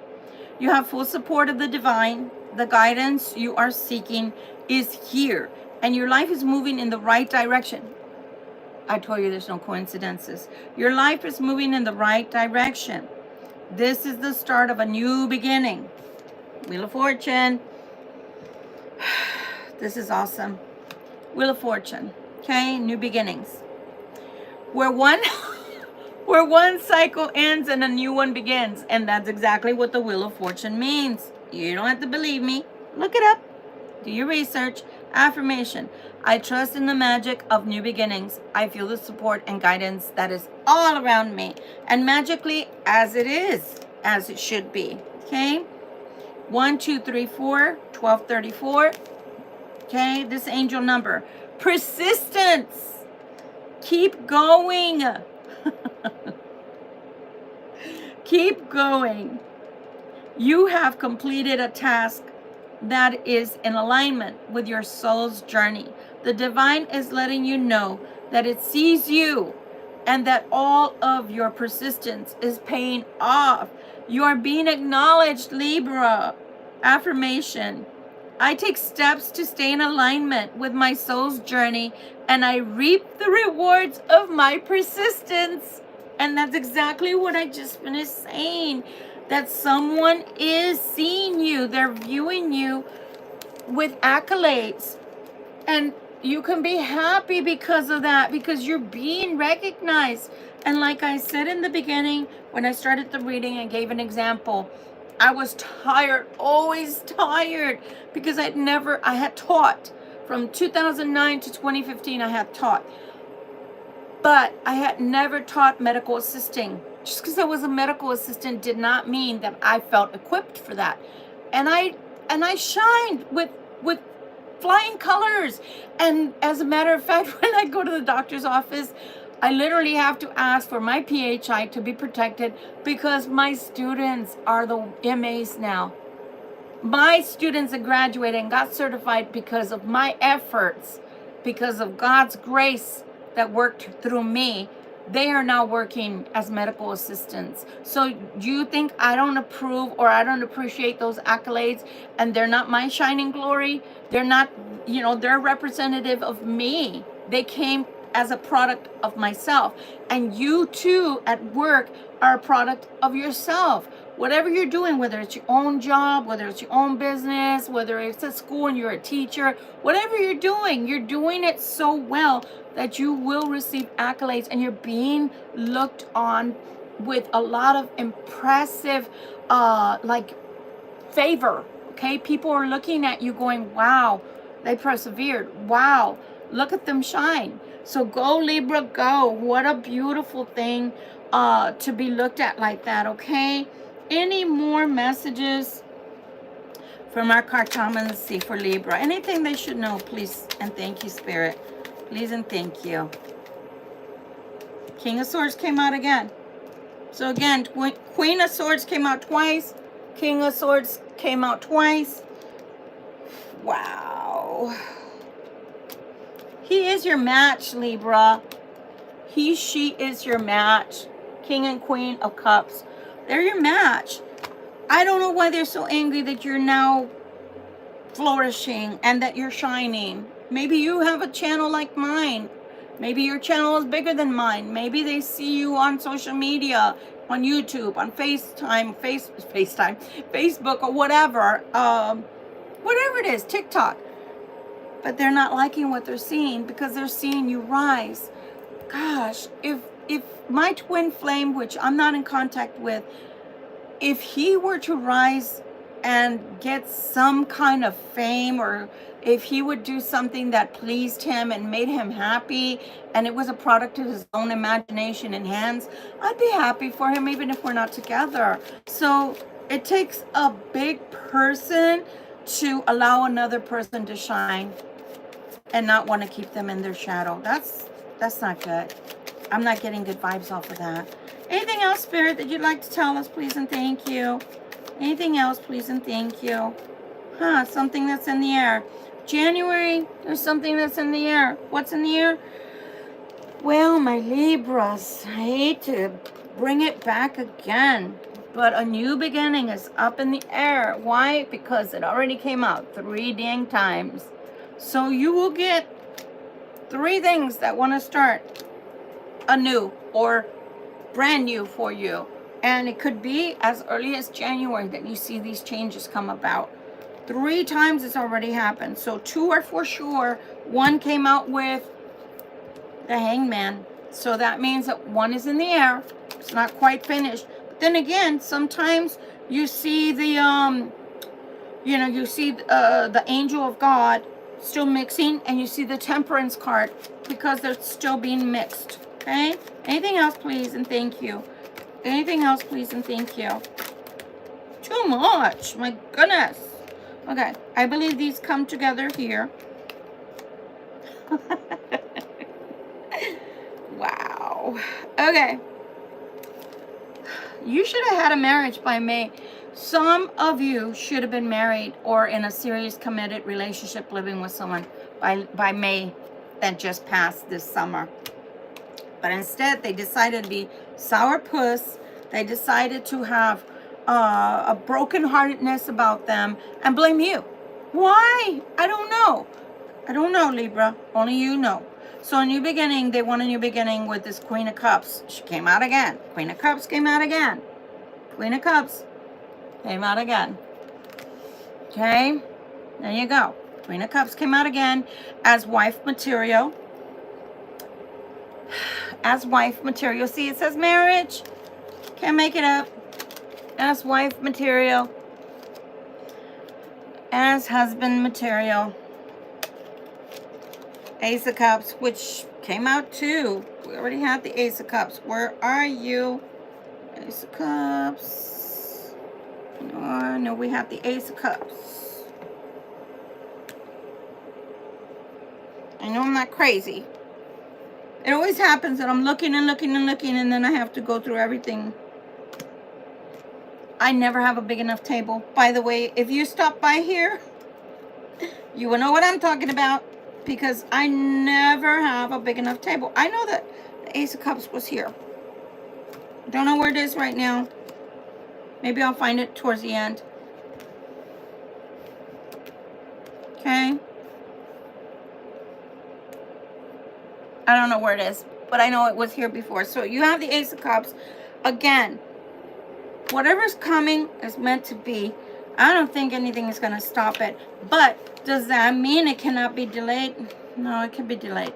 You have full support of the divine. The guidance you are seeking is here, and your life is moving in the right direction. I told you there's no coincidences. Your life is moving in the right direction. This is the start of a new beginning. Wheel of Fortune. This is awesome. Wheel of Fortune. Okay, new beginnings. Where one cycle ends and a new one begins. And that's exactly what the Wheel of Fortune means. You don't have to believe me. Look it up. Do your research. Affirmation. I trust in the magic of new beginnings. I feel the support and guidance that is all around me. And magically, as it is, as it should be. Okay? 1, 2, 3, 4, 1234. Okay? This angel number. Persistence. Keep going. Keep going. You have completed a task that is in alignment with your soul's journey. The divine is letting you know that it sees you and that all of your persistence is paying off. You are being acknowledged, Libra. Affirmation. I take steps to stay in alignment with my soul's journey, and I reap the rewards of my persistence. And that's exactly what I just finished saying. That someone is seeing you. They're viewing you with accolades. And you can be happy because of that, because you're being recognized. And like I said in the beginning, when I started the reading, I gave an example. I was tired, always tired, because I had taught from 2009 to 2015. I had taught, but I had never taught medical assisting. Just because I was a medical assistant did not mean that I felt equipped for that. And I shined with flying colors. And as a matter of fact, when I go to the doctor's office, I literally have to ask for my PHI to be protected, because my students are the MAs now. My students have graduated and got certified because of my efforts, because of God's grace that worked through me. They are now working as medical assistants. So do you think I don't approve or I don't appreciate those accolades, and they're not my shining glory? They're not, they're representative of me. They came as a product of myself. And you too at work are a product of yourself. Whatever you're doing, whether it's your own job, whether it's your own business, whether it's at school and you're a teacher, whatever you're doing it so well that you will receive accolades, and you're being looked on with a lot of impressive, favor. Okay, people are looking at you going, wow, they persevered. Wow, look at them shine. So go, Libra, go. What a beautiful thing to be looked at like that, okay? Any more messages from our cartomans? See for Libra. Anything they should know, please and thank you, Spirit. Please and thank you. King of Swords came out again. So again, Queen of Swords came out twice. King of Swords came out twice. Wow. He is your match, Libra. She is your match. King and Queen of Cups. They're your match. I don't know why they're so angry that you're now flourishing and that you're shining. Maybe you have a channel like mine. Maybe your channel is bigger than mine. Maybe they see you on social media, on YouTube, on FaceTime, Facebook, or whatever. Whatever it is, TikTok. But they're not liking what they're seeing, because they're seeing you rise. Gosh, if my twin flame, which I'm not in contact with, if he were to rise and get some kind of fame, or if he would do something that pleased him and made him happy, and it was a product of his own imagination and hands, I'd be happy for him even if we're not together. So it takes a big person to allow another person to shine and not want to keep them in their shadow. That's not good. I'm not getting good vibes off of that. Anything else, Spirit, that you'd like to tell us, please and thank you? Anything else, please and thank you? Something that's in the air. January, there's something that's in the air. What's in the air? Well, my Libras, I hate to bring it back again, but a new beginning is up in the air. Why? Because it already came out 3 dang times. So you will get 3 things that want to start anew or brand new for you. And it could be as early as January that you see these changes come about. 3 times it's already happened. So 2 are for sure. 1 came out with the Hangman. So that means that 1 is in the air. It's not quite finished. But then again, sometimes you see the, the Angel of God still mixing, and you see the Temperance card because they're still being mixed. Okay? Anything else, please, and thank you. Anything else, please, and thank you. Too much. My goodness. Okay. I believe these come together here. Wow. Okay. You should have had a marriage by May. Some of you should have been married or in a serious committed relationship living with someone by May that just passed this summer. But instead, they decided to be sourpuss. They decided to have a brokenheartedness about them and blame you. Why? I don't know. I don't know, Libra. Only you know. So a new beginning, they want a new beginning with this Queen of Cups. She came out again. Queen of Cups came out again. Queen of Cups came out again. Okay? There you go. Queen of Cups came out again as wife material. As wife material. See, it says marriage. Can't make it up. As wife material. As husband material. Ace of Cups, which came out too. We already had the Ace of Cups. Where are you? Ace of Cups. No, we have the Ace of Cups. I know I'm not crazy. It always happens that I'm looking and looking and looking, and then I have to go through everything. I never have a big enough table. By the way, if you stop by here, you will know what I'm talking about, because I never have a big enough table. I know that the Ace of Cups was here. Don't know where it is right now. Maybe I'll find it towards the end. Okay. I don't know where it is, but I know it was here before. So you have the Ace of Cups. Again, whatever's coming is meant to be. I don't think anything is going to stop it. But does that mean it cannot be delayed? No, it can be delayed.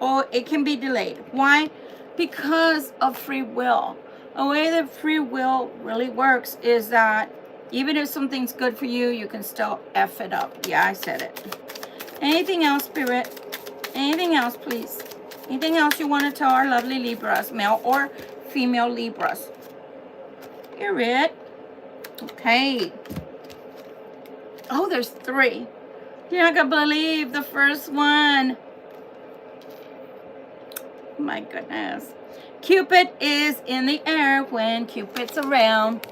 Oh, it can be delayed. Why? Because of free will. The way that free will really works is that even if something's good for you, you can still F it up. Yeah, I said it. Anything else, Spirit? Anything else, please? Anything else you want to tell our lovely Libras, male or female Libras? Spirit. Okay. Oh, there's 3. You're not going to believe the first one. My goodness. Cupid is in the air when Cupid's around.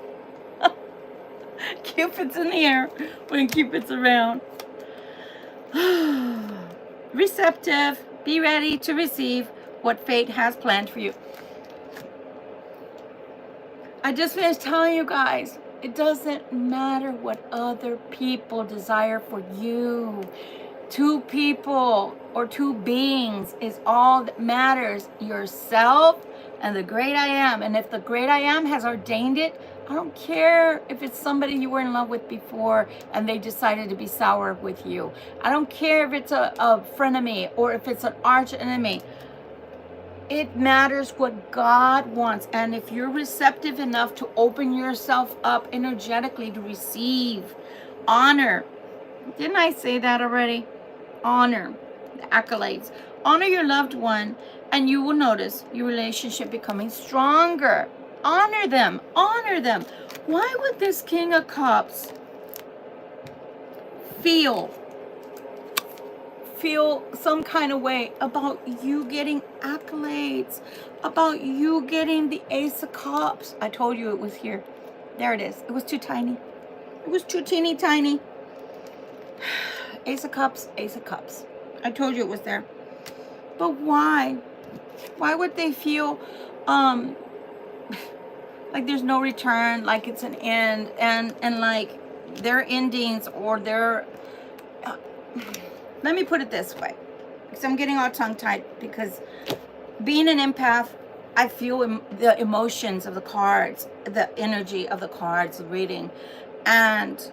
Cupid's in the air when Cupid's around. Receptive. Be ready to receive what fate has planned for you. I just finished telling you guys, it doesn't matter what other people desire for you. 2 people or 2 beings is all that matters. Yourself and the great I am. And if the great I am has ordained it, I don't care if it's somebody you were in love with before and they decided to be sour with you. I don't care if it's a frenemy or if it's an arch enemy. It matters what God wants. And if you're receptive enough to open yourself up energetically to receive honor. Didn't I say that already? Honor. The accolades. Honor your loved one, and you will notice your relationship becoming stronger. Honor them. Honor them. Why would this King of Cups feel some kind of way about you getting accolades, about you getting the Ace of Cups? I told you it was here. There it is. It was too tiny. It was too teeny tiny. Ace of Cups, Ace of Cups. I told you it was there. But why? Why would they feel like there's no return, like it's an end, and like their endings or their let me put it this way, because I'm getting all tongue-tied, because being an empath, I feel the emotions of the cards, the energy of the cards, the reading, and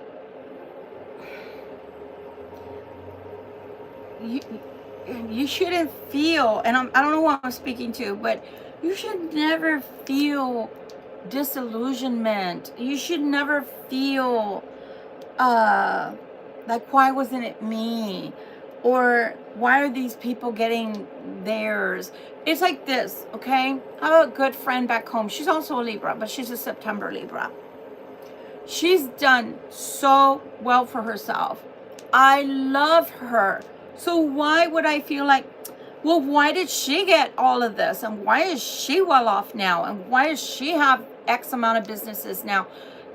you shouldn't feel, and I don't know what I'm speaking to, but you should never feel disillusionment. You should never feel like, why wasn't it me? Or why are these people getting theirs? It's like this, okay? I have a good friend back home. She's also a Libra, but she's a September Libra. She's done so well for herself. I love her. So why would I feel like, well, why did she get all of this? And why is she well off now? And why does she have X amount of businesses now?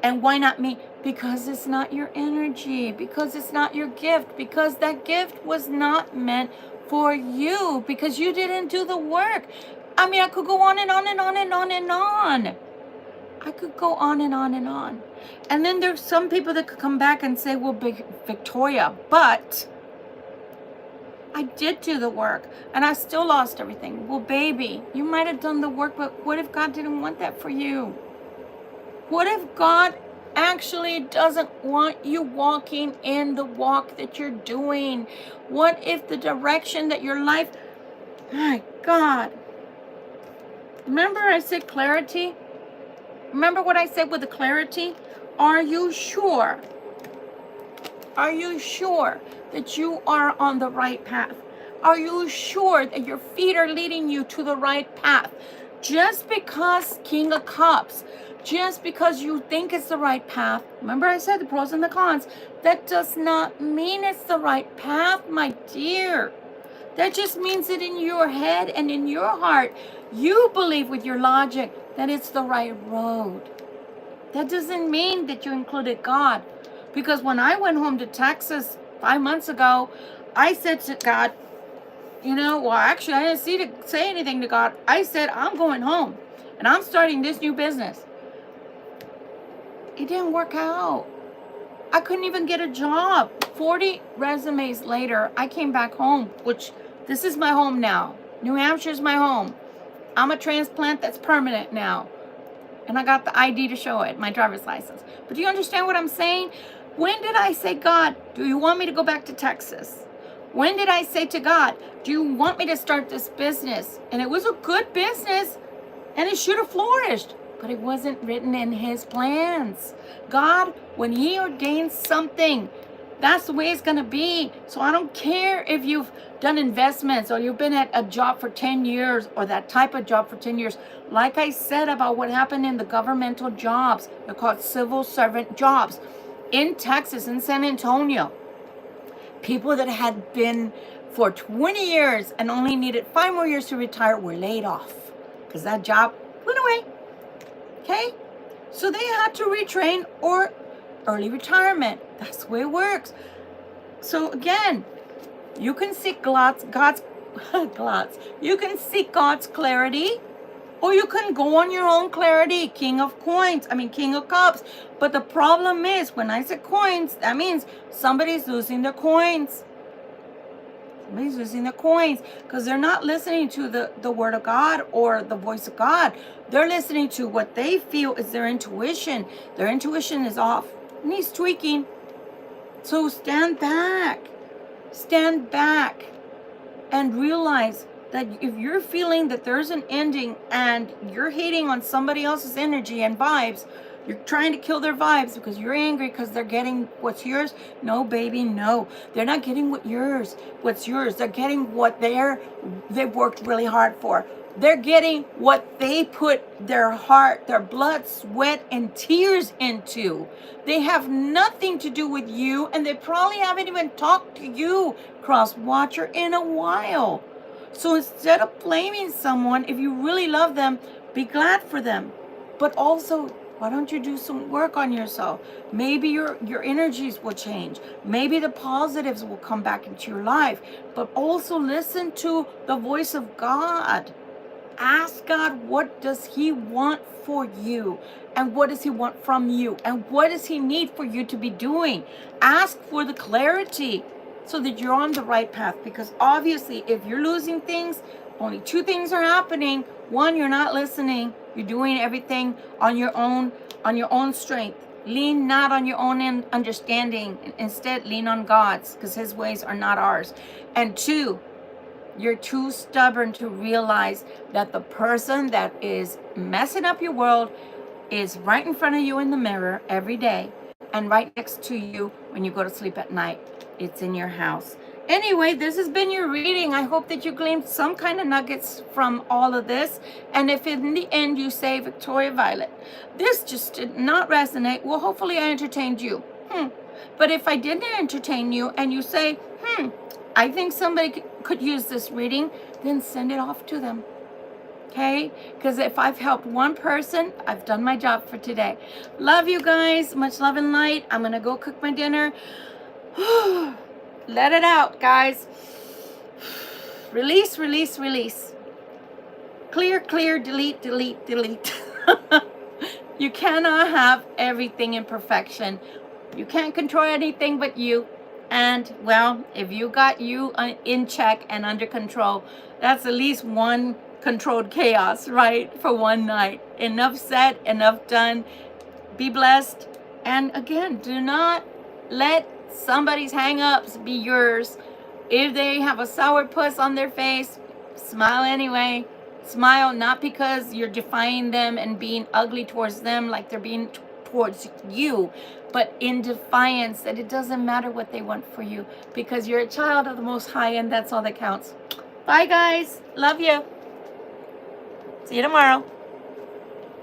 And why not me? Because it's not your energy. Because it's not your gift. Because that gift was not meant for you. Because you didn't do the work. I mean, I could go on and on and on and on and on. I could go on and on and on. And then there's some people that could come back and say, well, Victoria, but I did do the work and I still lost everything. Well, baby, you might have done the work, but what if God didn't want that for you? What if God actually doesn't want you walking in the walk that you're doing? What if the direction that your life, my God. Remember I said clarity? Remember what I said with the clarity? Are you sure? Are you sure that you are on the right path? Are you sure that your feet are leading you to the right path? Just because, King of Cups, just because you think it's the right path, remember I said the pros and the cons, that does not mean it's the right path, my dear. That just means that in your head and in your heart, you believe with your logic that it's the right road. That doesn't mean that you included God. Because when I went home to Texas 5 months ago, I said to God, you know, well, actually, I didn't say anything to God. I said, I'm going home and I'm starting this new business. It didn't work out. I couldn't even get a job. 40 resumes later, I came back home, which this is my home now. New Hampshire's my home. I'm a transplant that's permanent now. And I got the ID to show it, my driver's license. But do you understand what I'm saying? When did I say, God, do you want me to go back to Texas? When did I say to God, do you want me to start this business? And it was a good business and it should have flourished, but it wasn't written in his plans. God, when he ordains something, that's the way it's going to be. So I don't care if you've done investments or you've been at a job for 10 years or that type of job for 10 years. Like I said about what happened in the governmental jobs, they're called civil servant jobs. In Texas, in San Antonio, people that had been for 20 years and only needed 5 more years to retire were laid off because that job went away. Okay? So they had to retrain or early retirement. That's the way it works. So again, you can seek God's you can seek God's clarity, or you can go on your own clarity. King of Cups. But the problem is, when I say coins, that means somebody's losing their coins. Somebody's losing their coins because they're not listening to the word of God or the voice of God. They're listening to what they feel is their intuition. Their intuition is off. It needs tweaking. So stand back. Stand back and realize that if you're feeling that there's an ending and you're hating on somebody else's energy and vibes, you're trying to kill their vibes because you're angry because they're getting what's yours. No, baby, no. They're not getting what's yours. They're getting what they've worked really hard for. They're getting what they put their heart, their blood, sweat, and tears into. They have nothing to do with you, and they probably haven't even talked to you, cross-watcher, in a while. So instead of blaming someone, if you really love them, be glad for them. But also, why don't you do some work on yourself? Maybe your energies will change. Maybe the positives will come back into your life. But also listen to the voice of God. Ask God, what does he want for you? And what does he want from you? And what does he need for you to be doing? Ask for the clarity so that you're on the right path. Because obviously, if you're losing things, only 2 things are happening. 1, you're not listening. You're doing everything on your own strength. Lean not on your own understanding. Instead, lean on God's, because his ways are not ours. And 2, you're too stubborn to realize that the person that is messing up your world is right in front of you in the mirror every day and right next to you when you go to sleep at night. It's in your house. Anyway, this has been your reading. I hope that you gleaned some kind of nuggets from all of this. And if in the end you say, Victoria Violet, this just did not resonate, well, hopefully I entertained you. But if I didn't entertain you and you say, I think somebody could use this reading, then send it off to them. Okay? Because if I've helped one person, I've done my job for today. Love you guys. Much love and light. I'm going to go cook my dinner. Let it out, guys. Release, release, release. Clear, clear, delete, delete, delete. You cannot have everything in perfection. You can't control anything but you. And, well, if you got you in check and under control, that's at least one controlled chaos, right? For one night. Enough said, enough done. Be blessed. And again, do not let somebody's hang-ups be yours. If they have a sour puss on their face, smile anyway. Smile not because you're defying them and being ugly towards them like they're being towards you, but in defiance that it doesn't matter what they want for you because you're a child of the Most High and that's all that counts. Bye, guys. Love you. See you tomorrow.